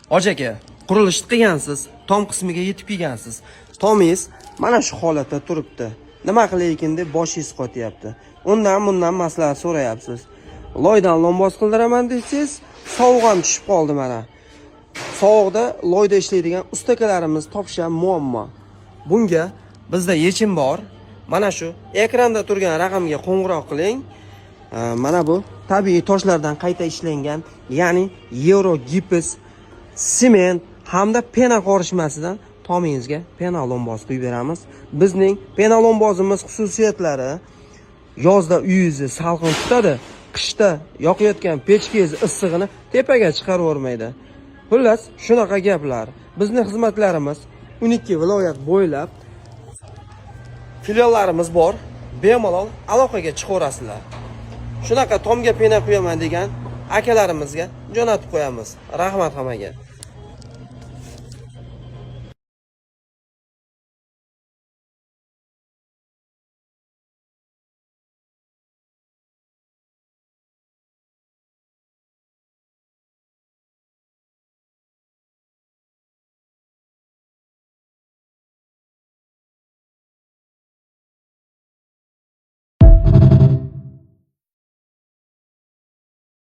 Hoji aka, qurilishni qilgansiz, tom qismiga yetib kelgansiz. Tomingiz mana shu holatda turibdi. Nima qilaykin deb boshingiz qotyapti. Undan maslahat so'rayapsiz. Loydan lomboz qildiraman desiz, sovuq ham tushib qoldi mana. Sovuqda loyda ishlaydigan ustakalarimiz topish ham muammo. Bunga bizda yechim bor. Mana shu ekranda turgan raqamga qo'ng'iroq qiling. Mana bu tabiiy toshlardan qayta ishlangan, ya'ni Euro gips, sement hamda pena qorishmasidan tomingizga pena lomboz quyib beramiz. Bizning pena lombozimiz xususiyatlari: yozda uyingizni salqin tutadi, qishda yoqayotgan pechkangiz issig'ini tepaga chiqarib yormaydi. Xullas, shunaqa gaplar. Bizning xizmatlarimiz 12 viloyat bo'ylab filiallarimiz bor. Bemalol aloqaga chiqaverasizlar. Shunaqa tomga pena quyaman degan akalarimizga jo'natib qo'yamiz. Rahmat hammaga.